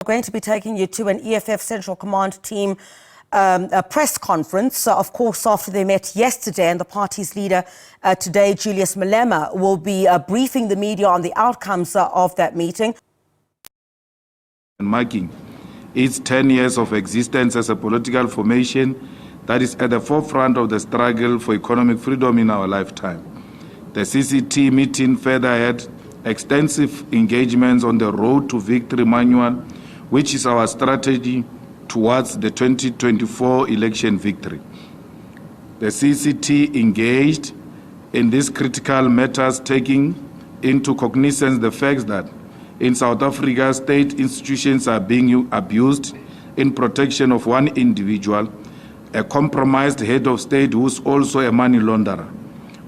We're going to be taking you to an EFF Central Command team a press conference, of course, after they met yesterday, and the party's leader today, Julius Malema, will be briefing the media on the outcomes of that meeting. Marking its 10 years of existence as a political formation that is at the forefront of the struggle for economic freedom in our lifetime. The CCT meeting further had extensive engagements on the Road to Victory manual, which is our strategy towards the 2024 election victory. The CCT engaged in these critical matters, taking into cognizance the fact that in South Africa, state institutions are being abused in protection of one individual, a compromised head of state who is also a money launderer.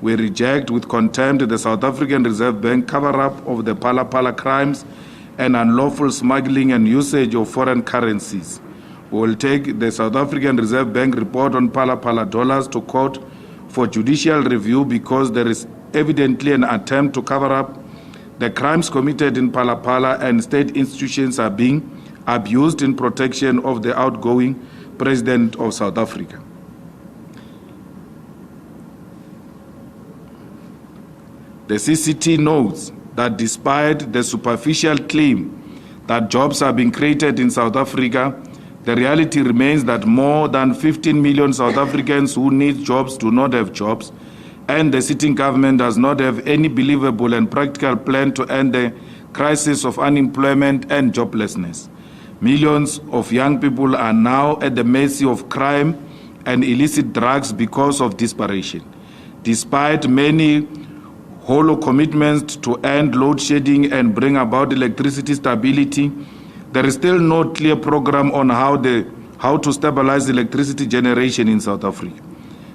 We reject with contempt the South African Reserve Bank cover-up of the Pala crimes and unlawful smuggling and usage of foreign currencies. We will take the South African Reserve Bank report on Pala dollars to court for judicial review because there is evidently an attempt to cover up the crimes committed in Pala and state institutions are being abused in protection of the outgoing President of South Africa. The CCT notes that despite the superficial claim that jobs are being created in South Africa, the reality remains that more than 15 million South Africans who need jobs do not have jobs, and the sitting government does not have any believable and practical plan to end the crisis of unemployment and joblessness. Millions of young people are now at the mercy of crime and illicit drugs because of desperation. Despite many hollow commitments to end load shedding and bring about electricity stability, there is still no clear program on how to stabilize electricity generation in South Africa.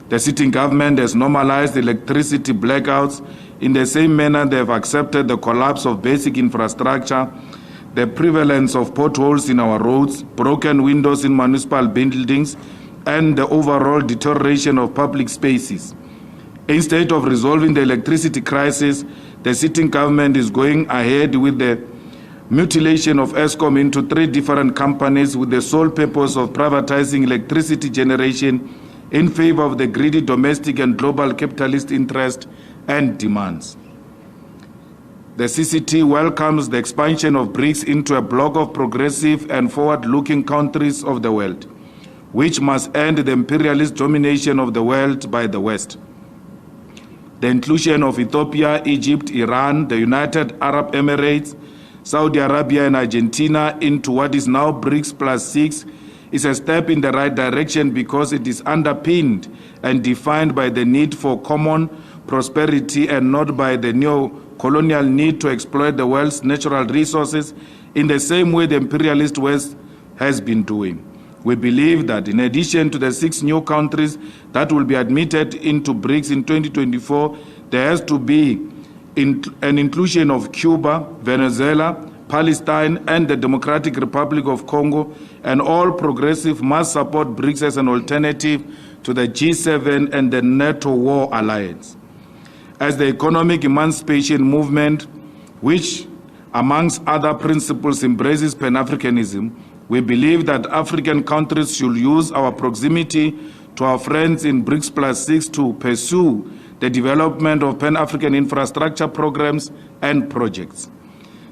The sitting government has normalized electricity blackouts in the same manner they have accepted the collapse of basic infrastructure, the prevalence of potholes in our roads, broken windows in municipal buildings, and the overall deterioration of public spaces. Instead of resolving the electricity crisis, the sitting government is going ahead with the mutilation of Eskom into 3 different companies with the sole purpose of privatizing electricity generation in favor of the greedy domestic and global capitalist interest and demands. The CCT welcomes the expansion of BRICS into a bloc of progressive and forward-looking countries of the world, which must end the imperialist domination of the world by the West. The inclusion of Ethiopia, Egypt, Iran, the United Arab Emirates, Saudi Arabia and Argentina into what is now BRICS +6 is a step in the right direction because it is underpinned and defined by the need for common prosperity and not by the neo-colonial need to exploit the world's natural resources in the same way the imperialist West has been doing. We believe that in addition to the 6 new countries that will be admitted into BRICS in 2024, there has to be an inclusion of Cuba, Venezuela, Palestine, and the Democratic Republic of Congo, and all progressive must support BRICS as an alternative to the G7 and the NATO war alliance. As the economic emancipation movement, which amongst other principles embraces Pan-Africanism, we believe that African countries should use our proximity to our friends in BRICS +6 to pursue the development of Pan-African infrastructure programs and projects.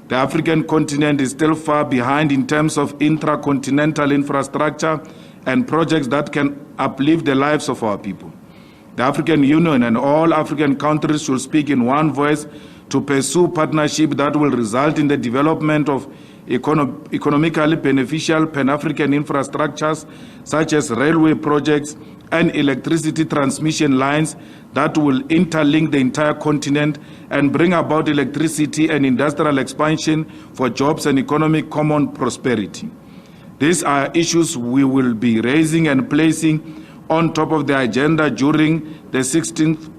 The African continent is still far behind in terms of intracontinental infrastructure and projects that can uplift the lives of our people. The African Union and all African countries should speak in one voice to pursue partnership that will result in the development of economically beneficial Pan-African infrastructures such as railway projects and electricity transmission lines that will interlink the entire continent and bring about electricity and industrial expansion for jobs and economic common prosperity. These are issues we will be raising and placing on top of the agenda during the 16th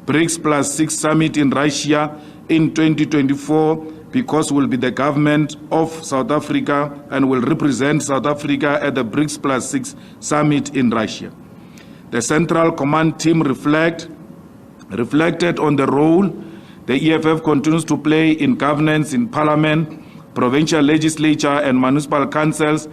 BRICS +6 summit in Russia in 2024, because we'll be the government of South Africa and will represent South Africa at the BRICS +6 summit in Russia. The Central Command team reflected on the role the EFF continues to play in governance in Parliament, provincial legislature and municipal councils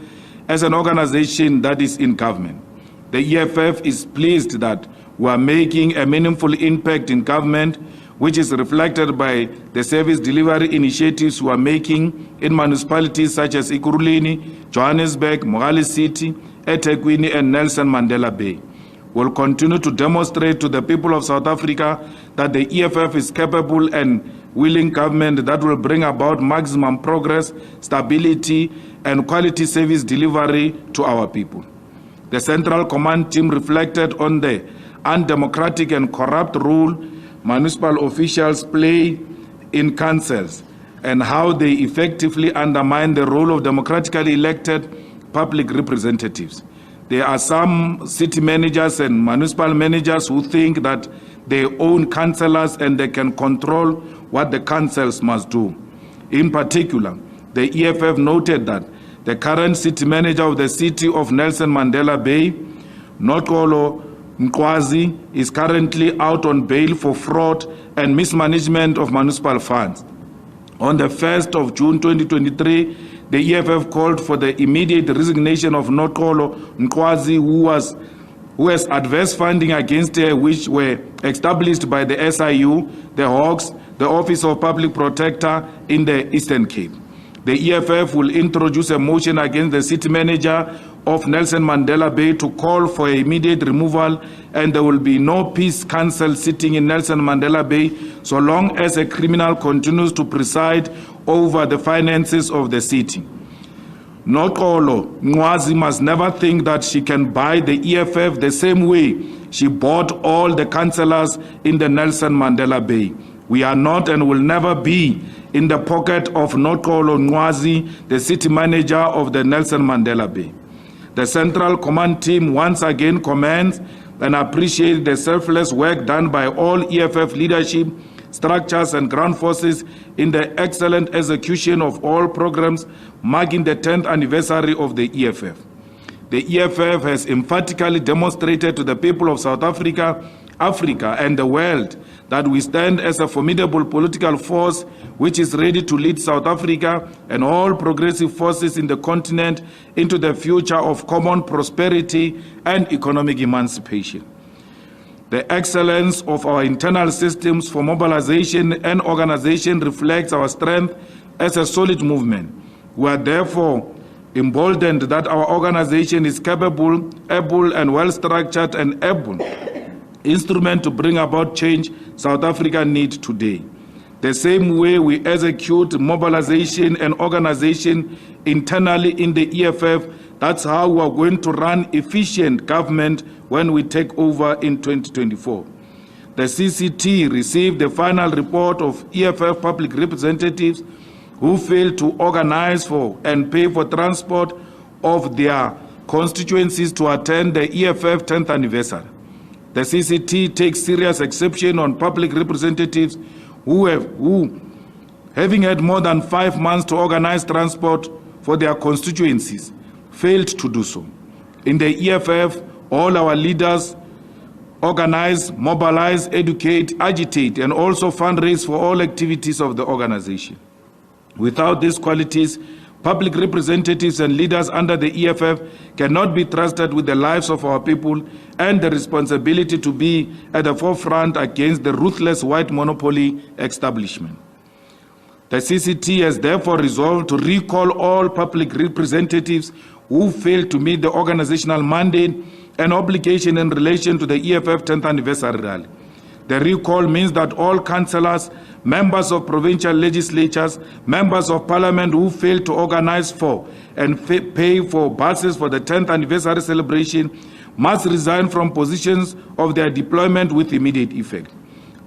as an organization that is in government. The EFF is pleased that we are making a meaningful impact in government, which is reflected by the service delivery initiatives we are making in municipalities such as Ekurhuleni, Johannesburg, Mogale City, eThekwini, and Nelson Mandela Bay. We'll continue to demonstrate to the people of South Africa that the EFF is capable and willing government that will bring about maximum progress, stability, and quality service delivery to our people. The Central Command team reflected on the undemocratic and corrupt role municipal officials play in councils and how they effectively undermine the role of democratically elected public representatives. There are some city managers and municipal managers who think that they own councillors and they can control what the councils must do. In particular, the EFF noted that the current city manager of the city of Nelson Mandela Bay, Nokolo Nkwazi, is currently out on bail for fraud and mismanagement of municipal funds. On the 1st of June 2023, the EFF called for the immediate resignation of Nokolo Nkwazi, who has adverse funding against her, which were established by the SIU, the Hawks, the Office of Public Protector in the Eastern Cape. The EFF will introduce a motion against the city manager of Nelson Mandela Bay to call for immediate removal, and there will be no peace council sitting in Nelson Mandela Bay so long as a criminal continues to preside over the finances of the city. Nokolo Nkwazi must never think that she can buy the EFF the same way she bought all the councillors in the Nelson Mandela Bay. We are not and will never be in the pocket of Nokolo Nkwazi, the city manager of the Nelson Mandela Bay. The Central Command team once again commends and appreciates the selfless work done by all EFF leadership, structures, and ground forces in the excellent execution of all programs marking the 10th anniversary of the EFF. The EFF has emphatically demonstrated to the people of South Africa, Africa, and the world that we stand as a formidable political force which is ready to lead South Africa and all progressive forces in the continent into the future of common prosperity and economic emancipation. The excellence of our internal systems for mobilization and organization reflects our strength as a solid movement. We are therefore emboldened that our organization is capable, able, and well-structured and able instrument to bring about change South Africa needs today. The same way we execute mobilization and organization internally in the EFF, that's how we are going to run efficient government when we take over in 2024. The CCT received the final report of EFF public representatives who failed to organize for and pay for transport of their constituencies to attend the EFF 10th anniversary. The CCT takes serious exception on public representatives who, having had more than 5 months to organize transport for their constituencies, failed to do so. In the EFF, all our leaders organize, mobilize, educate, agitate, and also fundraise for all activities of the organization. Without these qualities, public representatives and leaders under the EFF cannot be trusted with the lives of our people and the responsibility to be at the forefront against the ruthless white monopoly establishment. The CCT has therefore resolved to recall all public representatives who failed to meet the organizational mandate and obligation in relation to the EFF 10th anniversary rally. The recall means that all councillors, members of provincial legislatures, members of parliament who failed to organize for and pay for buses for the 10th anniversary celebration must resign from positions of their deployment with immediate effect.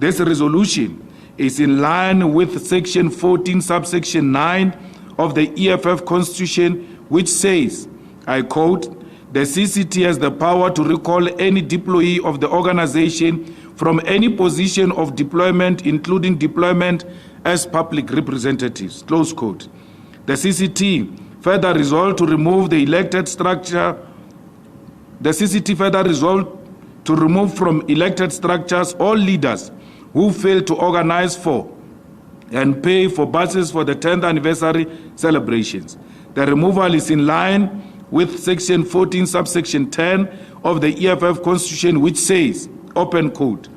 This resolution is in line with section 14 subsection 9 of the EFF constitution, which says, I quote, "The CCT has the power to recall any deployee of the organization from any position of deployment, including deployment as public representatives," close quote. The CCT further resolved to remove the elected structure. The CCT further resolved to remove from elected structures all leaders who failed to organize for and pay for buses for the 10th anniversary celebrations. The removal is in line with Section 14, subsection 10 of the EFF Constitution, which says, open quote,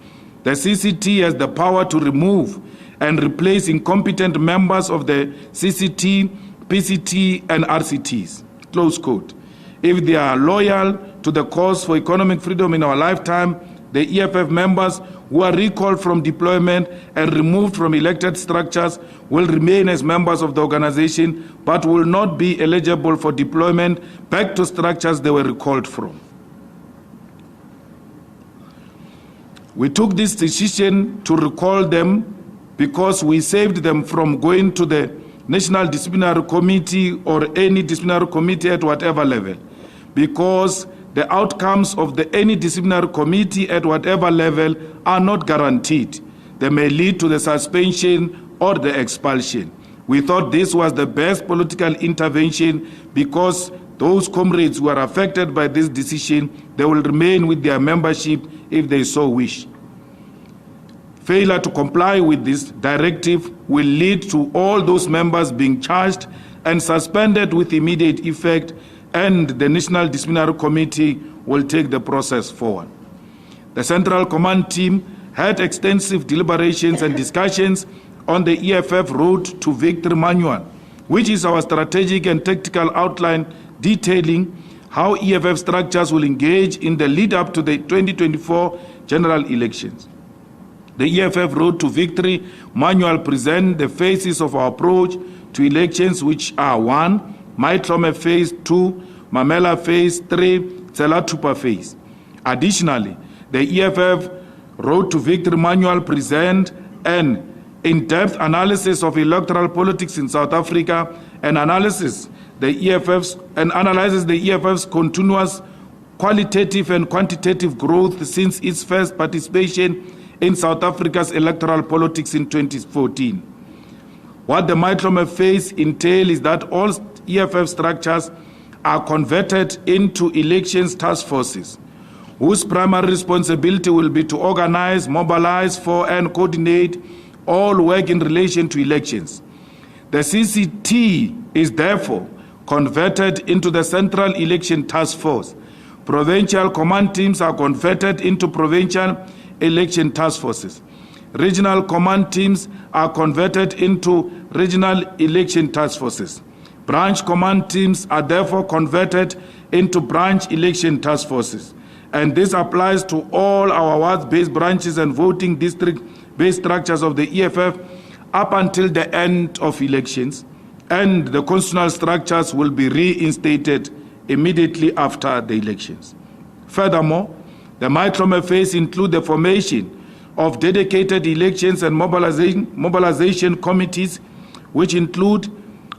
the CCT has the power to remove and replace incompetent members of the CCT, PCT, and RCTs, close quote. If they are loyal to the cause for economic freedom in our lifetime, the EFF members who are recalled from deployment and removed from elected structures will remain as members of the organization, but will not be eligible for deployment back to structures they were recalled from. We took this decision to recall them because we saved them from going to the National Disciplinary Committee or any disciplinary committee at whatever level, because the outcomes of any disciplinary committee at whatever level are not guaranteed. They may lead to the suspension or the expulsion. We thought this was the best political intervention because those comrades who are affected by this decision, they will remain with their membership if they so wish. Failure to comply with this directive will lead to all those members being charged and suspended with immediate effect, and the National Disciplinary Committee will take the process forward. The Central Command team had extensive deliberations and discussions on the EFF Road to Victory Manual, which is our strategic and tactical outline detailing how EFF structures will engage in the lead up to the 2024 general elections. The EFF Road to Victory Manual presents the phases of our approach to elections, which are 1, Maitlome Phase 2, Mamela Phase 3, Tselatupa Phase. Additionally, the EFF Road to Victory Manual presents an in-depth analysis of electoral politics in South Africa and analyzes the EFF's continuous qualitative and quantitative growth since its first participation in South Africa's electoral politics in 2014. What the Maitlome phase entails is that all EFF structures are converted into elections task forces, whose primary responsibility will be to organize, mobilize for, and coordinate all work in relation to elections. The CCT is therefore converted into the Central Election Task Force. Provincial command teams are converted into provincial election task forces. Regional command teams are converted into regional election task forces. Branch command teams are therefore converted into branch election task forces. And this applies to all our ward-based branches and voting district-based structures of the EFF up until the end of elections, and the constitutional structures will be reinstated immediately after the elections. Furthermore, the Maitlome phase includes the formation of dedicated elections and mobilization committees, which include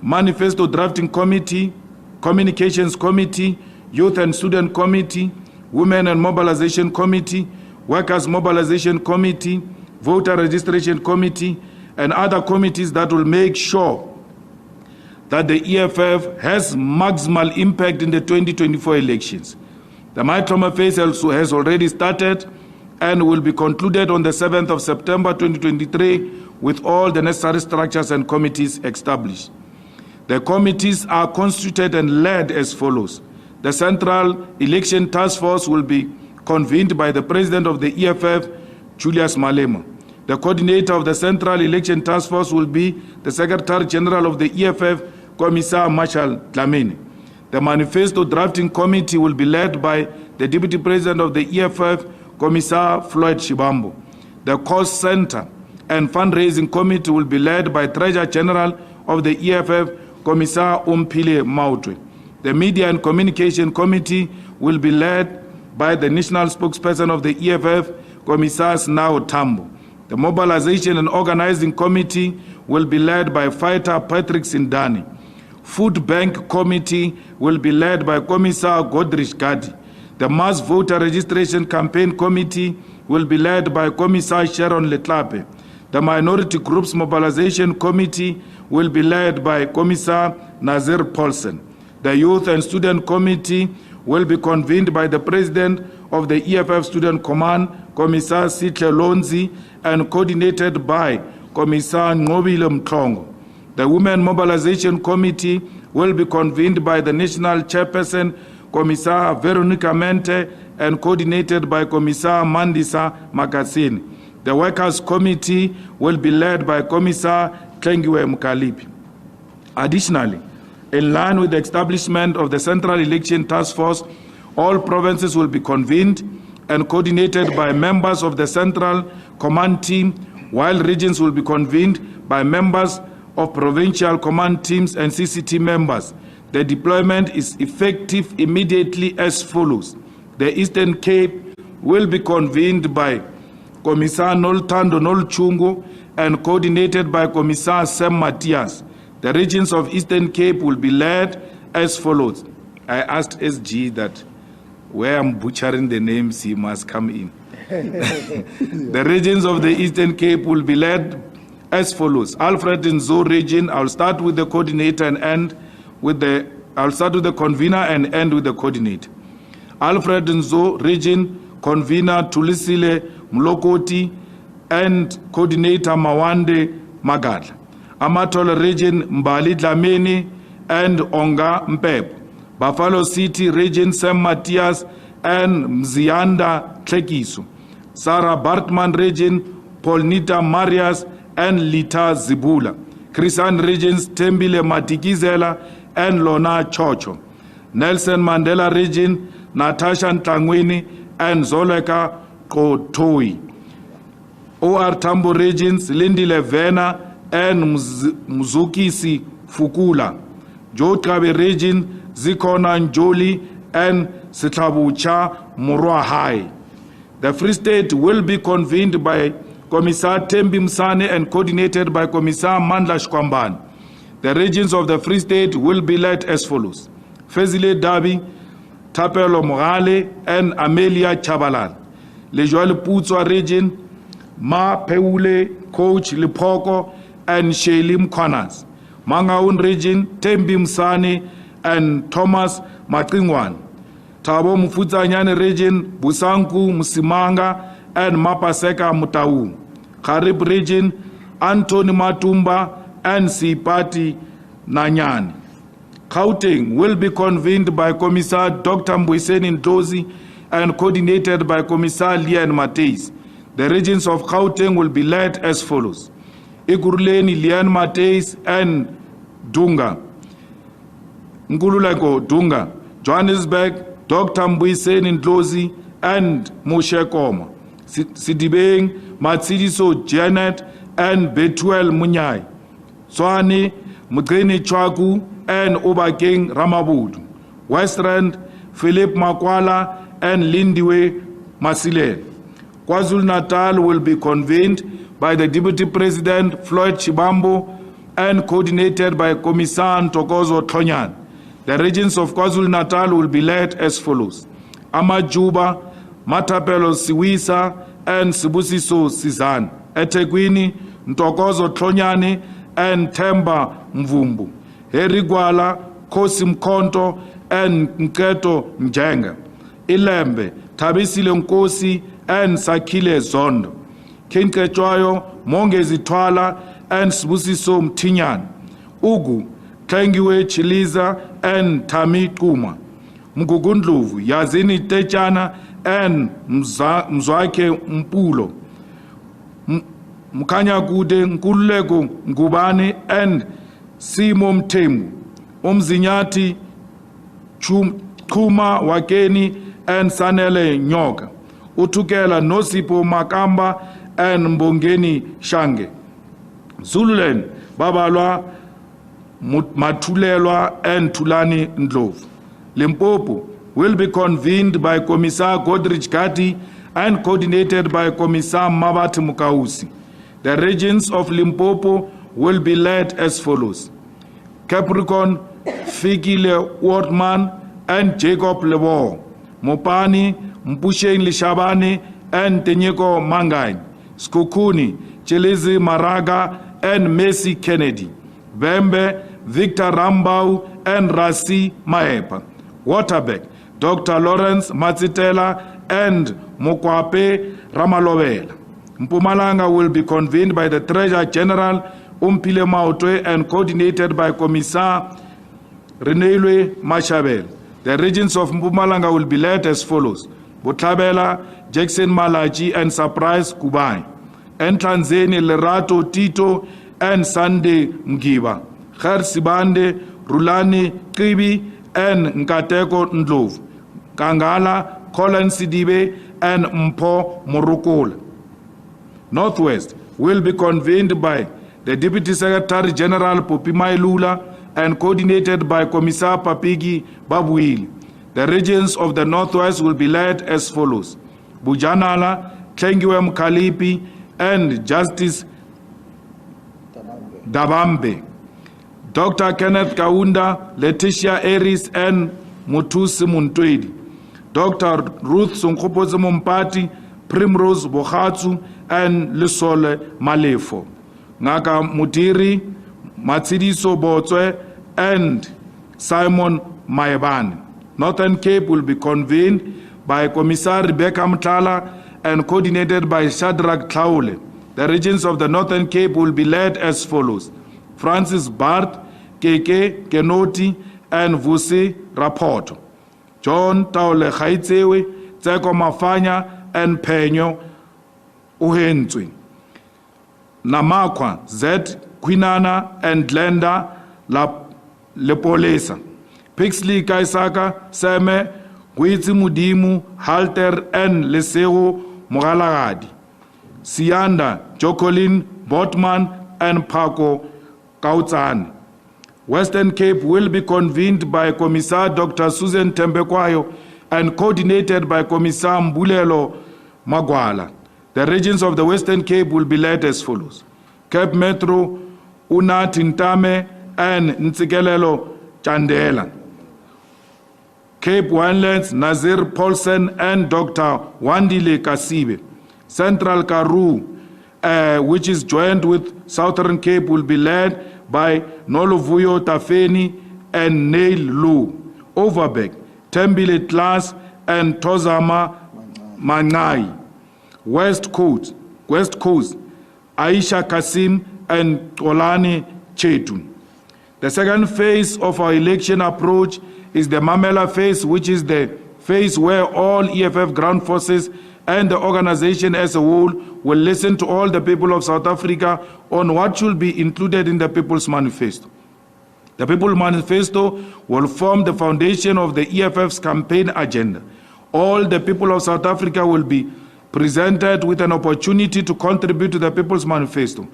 Manifesto Drafting Committee, Communications Committee, Youth and Student Committee, Women and Mobilization Committee, Workers Mobilization Committee, Voter Registration Committee, and other committees that will make sure that the EFF has maximal impact in the 2024 elections. The Maitlome phase also has already started and will be concluded on the 7th of September 2023 with all the necessary structures and committees established. The committees are constituted and led as follows. The Central Election Task Force will be convened by the President of the EFF, Julius Malema. The coordinator of the Central Election Task Force will be the Secretary General of the EFF, Commissar Marshall Dlamini. The Manifesto Drafting Committee will be led by the Deputy President of the EFF, Commissar Floyd Shibambo. The Cost Center and Fundraising Committee will be led by Treasurer General of the EFF, Commissar Umpile Mautwe. The Media and Communication Committee will be led by the National Spokesperson of the EFF, Commissar Snao Tambo. The Mobilization and Organizing Committee will be led by Fighter Patrick Sindani. Food Bank Committee will be led by Commissar Godrich Gadi. The Mass Voter Registration Campaign Committee will be led by Commissar Sharon Letlape. The Minority Groups Mobilization Committee will be led by Commissar Nazir Paulsen. The Youth and Student Committee will be convened by the President of the EFF Student Command, Commissar Sitle Lonzi, and coordinated by Commissar Ngobile Mtlongo. The Women Mobilization Committee will be convened by the National Chairperson, Commissar Veronica Mente, and coordinated by Commissar Mandisa Makasini. The Workers' Committee will be led by Commissar Tlengiwe Mkalipi. Additionally, in line with the establishment of the Central Election Task Force, all provinces will be convened and coordinated by members of the Central Command Team, while regions will be convened by members of provincial command teams and CCT members. The deployment is effective immediately as follows. The Eastern Cape will be convened by Commissar Noltando Nolchungu and coordinated by Commissar Sam Matias. The regions of Eastern Cape will be led as follows. I asked SG that where I'm butchering the names, he must come in. The regions of the Eastern Cape will be led as follows. Alfred Nzo region, I'll start with the coordinator and end with the, I'll start with the convener and end with the coordinator. Alfred Nzo region, convener Tulisile Mlokoti and coordinator Mawande Magadla. Amatol region, Mbali Dlamini and Onga Mpep. Buffalo City region, Sam Matias and Mzianda Tlekiso. Sarah Bartman region, Polnita Marias and Lita Zibula. Krisan regions, Tembile Matikizela and Lona Chocho. Nelson Mandela region, Natasha Ntangweni and Zoleka Kotoi. OR Tambo regions, Lindy Levena and Mzukisi Fukula. Jotrabe region, Zikona Njoli and Sitabucha Murwa High. The Free State will be convened by Commissar Tembi Msane and coordinated by Commissar Mandla Shkwamban. The regions of the Free State will be led as follows. Fezile Dabi, Tapelo Morale and Amelia Chabalal. Lejoale Putswa region, Ma Peule, Coach Lipoko and Shelim Konas. Mangaun region, Tembi Msane and Thomas Matingwan. Tabo Mfutsanyane region, Busanku Musimanga and Mapaseka Mutau. Karib region, Anthony Matumba and Sipati Nanyani. Gauteng will be convened by Commissar Dr. Mbuyiseni Ndozi and coordinated by Commissar Lian Mateis. The regions of Gauteng will be led as follows. Ikuruleni Lian Mateis and Dunga. Nkululeko Dunga. Johannesburg, Dr. Mbuyiseni Ndozi and Moshe Koma. Sidibeng, Matsidiso Janet and Betuel Munyai. Swani, Mugeni Chwaku and Obakeng Ramabudu. Westland, Philip Makwala and Lindiwe Masile. KwaZulu-Natal will be convened by the Deputy President Floyd Chibambo and coordinated by Commissar Ntokozo Tonyan. The regions of KwaZulu-Natal will be led as follows. Amajuba, Matapelo Siwisa and Sibusiso Sizan. eThekwini, Ntokozo Tlhonyane and Themba Mvumbu. Herigwala, Khosi Mkhonto and Nketo Mjenga. Ilembe, Thabisile Nkosi and Sakhile Zondo. Kinketshwayo, Mongezi Thwala and Sibusiso Mthinyane. Ugu, Tlengiwe Chiliza and Thami Kuma. Mgugundlovu, Yazini Techana and Mzwake Mpulo. Mkanyagude Nkululeko Ngubane and Simo Mthembu. Umzinyati Chuma Wakeni and Sanele Nyoka. Utukela Nosipo Makamba and Mbongeni Shange. Zululand Babalwa Matulelwa and Tulani Ndlovu. Limpopo will be convened by Commissar Godrich Gati and coordinated by Commissar Mabat Mukausi. The regions of Limpopo will be led as follows. Capricorn, Fikile Wortman and Jacob Lebo. Mopani, Mpusheng Lishabani and Tenyeko Mangai. Skukuni, Chelizi Maraga and Messi Kennedy. Bembe, Victor Rambau and Rasi Maepa. Waterbeck, Dr. Lawrence Matsitela and Mokwape Ramalobela. Mpumalanga will be convened by the Treasurer General Umpile Maotwe and coordinated by Commissar Renelwe Mashabel. The regions of Mpumalanga will be led as follows: Botlhabela, Jackson Malachi, and Surprise Kubai. Entlanzeni, Lerato, Tito, and Sunday Mgiba. Kher Sibande, Rulani, Kibi, and Nkateko Ndlovu. Kangala, Colin Sidibe, and Mpo Morukul. Northwest will be convened by the Deputy Secretary General Popimai Lula and coordinated by Commissar Papigi Babuil. The regions of the Northwest will be led as follows: Bujanala, Tlengiwe Mkalipi, and Justice Dabambe. Dr. Kenneth Kaunda, Letitia Eris, and Mutusi Muntwedi. Dr. Ruth Sonkopoze Mompati, Primrose Bohatsu, and Lesole Malefo. Ngaka Mutiri, Matsidiso Botswe, and Simon Maebane. Northern Cape will be convened by Commissar Rebecca Mtala and coordinated by Shadrach Tlaule. The regions of the Northern Cape will be led as follows: Francis Bart, Keke Kenoti, and Vusi Rapoto. John Taule Khaitsewe, Tseko Mafanya, and Penyo Uhentswe. Namakwa, Z Quinana, and Glenda Lepolesa. Pixley Kaisaka, Seme, Gwitsi Mudimu, Halter, and Lesego Mogalagadi. Sianda, Jocolin, Botman, and Paco Kautsani. Western Cape will be convened by Commissar Dr. Susan Tembekwayo and coordinated by Commissar Mbulelo Magwala. The regions of the Western Cape will be led as follows: Cape Metro, Una Tintame, and Ntsikelelo Chandela. Cape Winelands, Nazir Paulsen and Dr. Wandile Kasibe. Central Karoo, which is joined with Southern Cape, will be led by Nolovuyo Tafeni and Neil Lu. Overbeck, Tembile Tlas, and Tozama Manai. West Coast, Aisha Kasim and Tolani Chetun. The second phase of our election approach is the Mamela phase, which is the phase where all EFF ground forces and the organization as a whole will listen to all the people of South Africa on what should be included in the People's Manifesto. The People's Manifesto will form the foundation of the EFF's campaign agenda. All the people of South Africa will be presented with an opportunity to contribute to the People's Manifesto,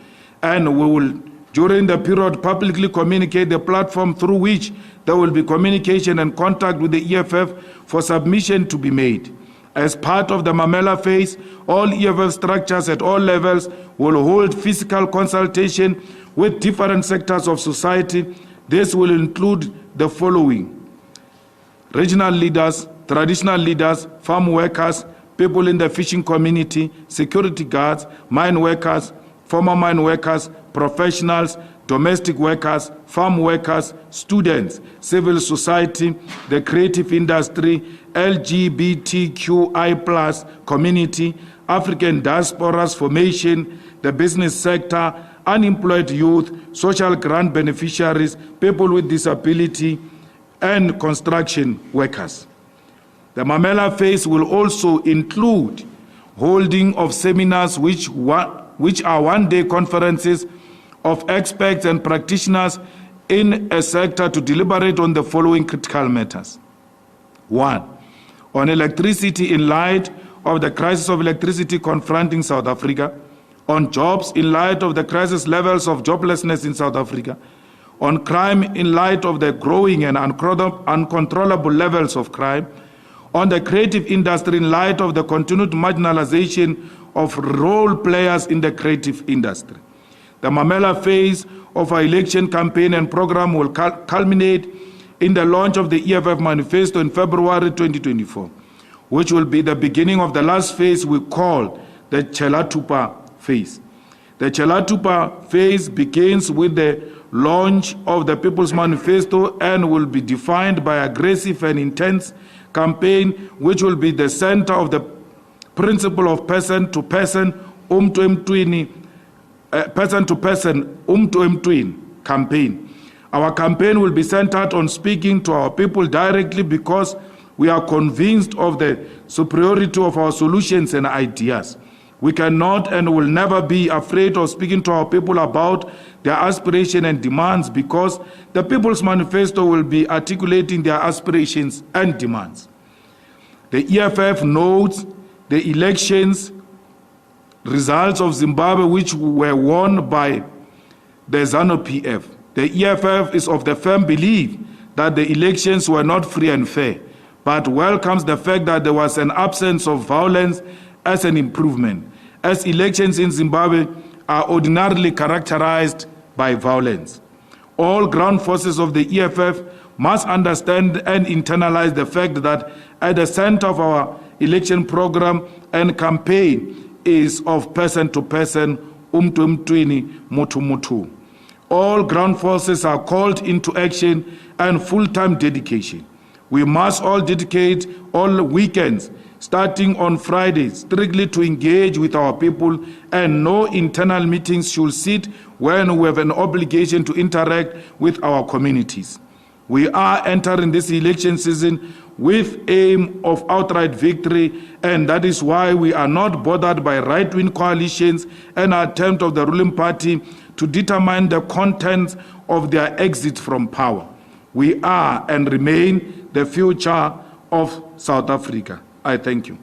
and we will, during the period, publicly communicate the platform through which there will be communication and contact with the EFF for submission to be made. As part of the Mamela phase, all EFF structures at all levels will hold physical consultation with different sectors of society. This will include the following: regional leaders, traditional leaders, farm workers, people in the fishing community, security guards, mine workers, former mine workers, professionals, domestic workers, farm workers, students, civil society, the creative industry, LGBTQI+ community, African diaspora's formation, the business sector, unemployed youth, social grant beneficiaries, people with disability, and construction workers. The Mamela phase will also include holding of seminars which are one-day conferences of experts and practitioners in a sector to deliberate on the following critical matters. 1. On electricity in light of the crisis of electricity confronting South Africa. On jobs in light of the crisis levels of joblessness in South Africa. On crime in light of the growing and uncontrollable levels of crime. On the creative industry in light of the continued marginalization of role players in the creative industry. The Mamela phase of our election campaign and program will culminate in the launch of the EFF Manifesto in February 2024, which will be the beginning of the last phase we call the Chelatupa phase. The Chelatupa phase begins with the launch of the People's Manifesto and will be defined by aggressive and intense campaign, which will be the center of the principle of person to person, person-to-person, campaign. Our campaign will be centered on speaking to our people directly because we are convinced of the superiority of our solutions and ideas. We cannot and will never be afraid of speaking to our people about their aspirations and demands because the People's Manifesto will be articulating their aspirations and demands. The EFF notes the elections results of Zimbabwe which were won by the ZANU-PF. The EFF is of the firm belief that the elections were not free and fair, but welcomes the fact that there was an absence of violence as an improvement, as elections in Zimbabwe are ordinarily characterized by violence. All ground forces of the EFF must understand and internalize the fact that at the center of our election program and campaign is of person-to-person, mutu. All ground forces are called into action and full-time dedication. We must all dedicate all weekends, starting on Fridays, strictly to engage with our people, and no internal meetings should sit when we have an obligation to interact with our communities. We are entering this election season with aim of outright victory, and that is why we are not bothered by right-wing coalitions and attempt of the ruling party to determine the contents of their exit from power. We are and remain the future of South Africa. I thank you.